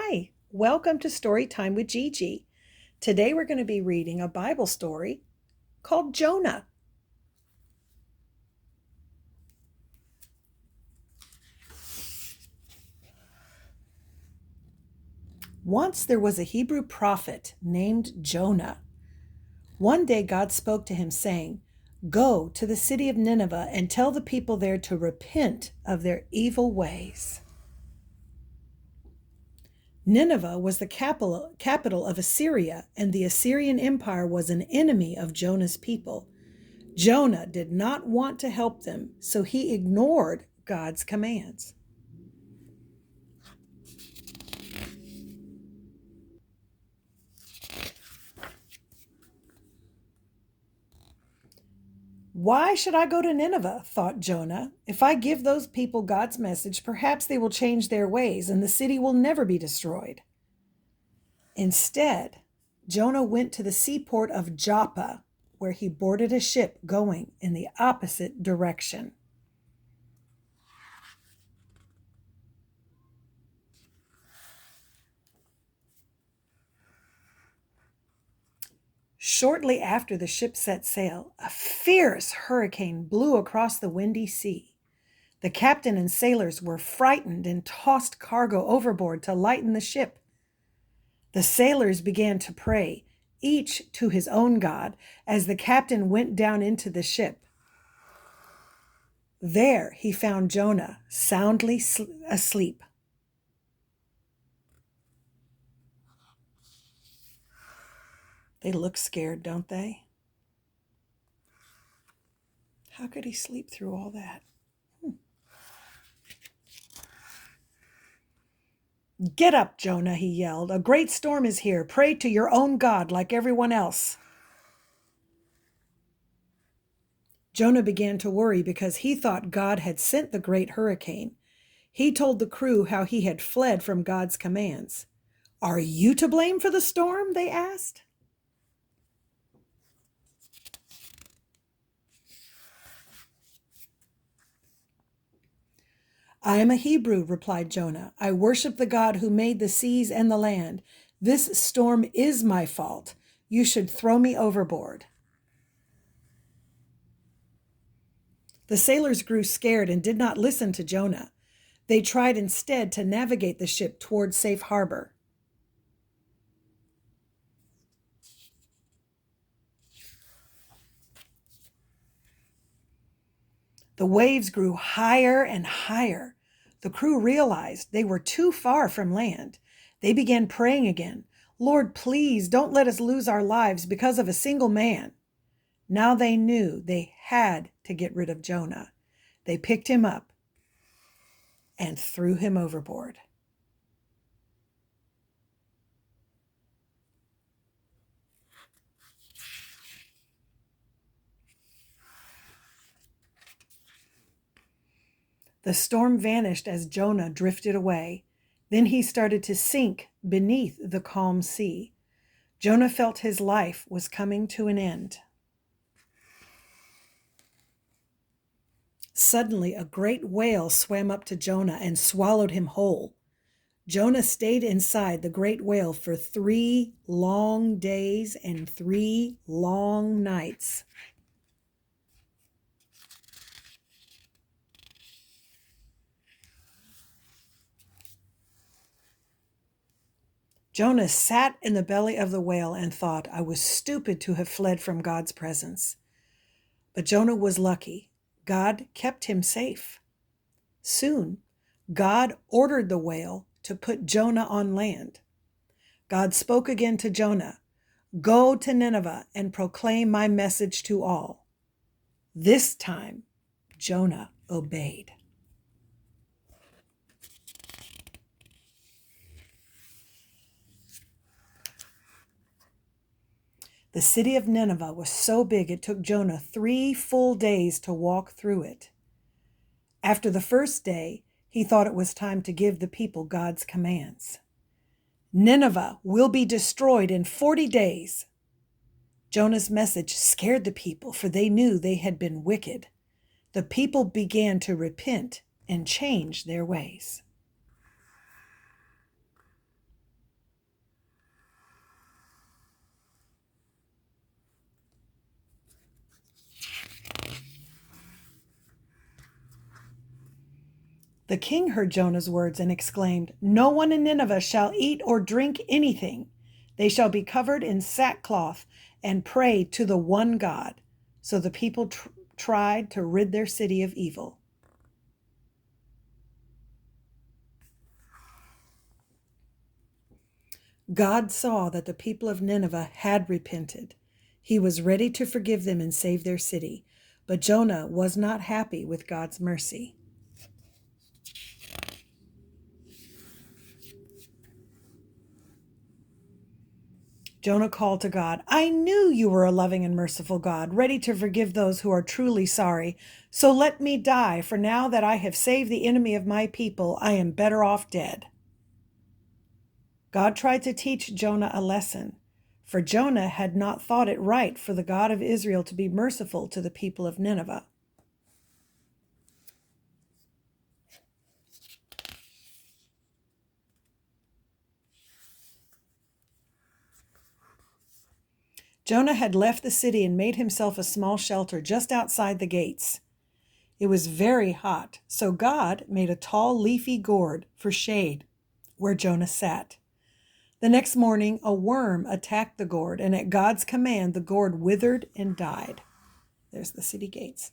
Hi, welcome to Story Time with Gigi. Today we're going to be reading a Bible story called Jonah. Once there was a Hebrew prophet named Jonah. One day God spoke to him saying, "Go to the city of Nineveh and tell the people there to repent of their evil ways." Nineveh was the capital of Assyria, and the Assyrian Empire was an enemy of Jonah's people. Jonah did not want to help them, so he ignored God's commands. Why should I go to Nineveh? Thought Jonah. If I give those people God's message, perhaps they will change their ways and the city will never be destroyed. Instead, Jonah went to the seaport of Joppa, where he boarded a ship going in the opposite direction. Shortly after the ship set sail, a fierce hurricane blew across the windy sea. The captain and sailors were frightened and tossed cargo overboard to lighten the ship. The sailors began to pray, each to his own god, as the captain went down into the ship. There he found Jonah soundly asleep. They look scared, don't they? How could he sleep through all that? "Get up, Jonah," he yelled. "A great storm is here. Pray to your own God like everyone else." Jonah began to worry because he thought God had sent the great hurricane. He told the crew how he had fled from God's commands. "Are you to blame for the storm?" they asked. "I am a Hebrew," replied Jonah. "I worship the God who made the seas and the land. This storm is my fault. You should throw me overboard." The sailors grew scared and did not listen to Jonah. They tried instead to navigate the ship toward safe harbor. The waves grew higher and higher. The crew realized they were too far from land. They began praying again. "Lord, please don't let us lose our lives because of a single man." Now they knew they had to get rid of Jonah. They picked him up and threw him overboard. The storm vanished as Jonah drifted away. Then he started to sink beneath the calm sea. Jonah felt his life was coming to an end. Suddenly, a great whale swam up to Jonah and swallowed him whole. Jonah stayed inside the great whale for 3 long days and 3 long nights. Jonah sat in the belly of the whale and thought, "I was stupid to have fled from God's presence." But Jonah was lucky. God kept him safe. Soon, God ordered the whale to put Jonah on land. God spoke again to Jonah, "Go to Nineveh and proclaim my message to all." This time, Jonah obeyed. The city of Nineveh was so big it took Jonah 3 full days to walk through it. After the first day, he thought it was time to give the people God's commands. "Nineveh will be destroyed in 40 days. Jonah's message scared the people, for they knew they had been wicked. The people began to repent and change their ways. The king heard Jonah's words and exclaimed, "No one in Nineveh shall eat or drink anything. They shall be covered in sackcloth and pray to the one God." So the people tried to rid their city of evil. God saw that the people of Nineveh had repented. He was ready to forgive them and save their city. But Jonah was not happy with God's mercy. Jonah called to God, "I knew you were a loving and merciful God, ready to forgive those who are truly sorry. So let me die, for now that I have saved the enemy of my people, I am better off dead." God tried to teach Jonah a lesson, for Jonah had not thought it right for the God of Israel to be merciful to the people of Nineveh. Jonah had left the city and made himself a small shelter just outside the gates. It was very hot, so God made a tall leafy gourd for shade where Jonah sat. The next morning, a worm attacked the gourd, and at God's command, the gourd withered and died. There's the city gates.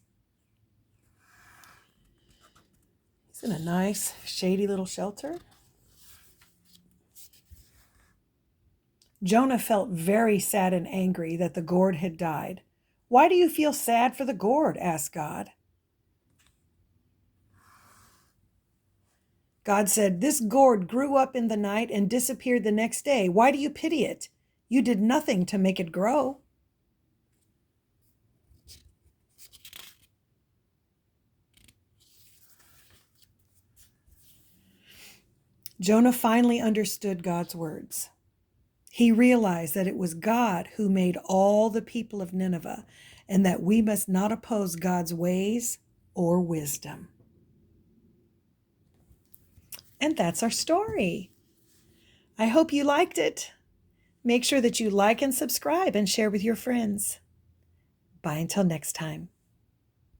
He's in a nice, shady little shelter. Jonah felt very sad and angry that the gourd had died. "Why do you feel sad for the gourd?" asked God. God said, "This gourd grew up in the night and disappeared the next day. Why do you pity it? You did nothing to make it grow." Jonah finally understood God's words. He realized that it was God who made all the people of Nineveh, and that we must not oppose God's ways or wisdom. And that's our story. I hope you liked it. Make sure that you like and subscribe and share with your friends. Bye until next time.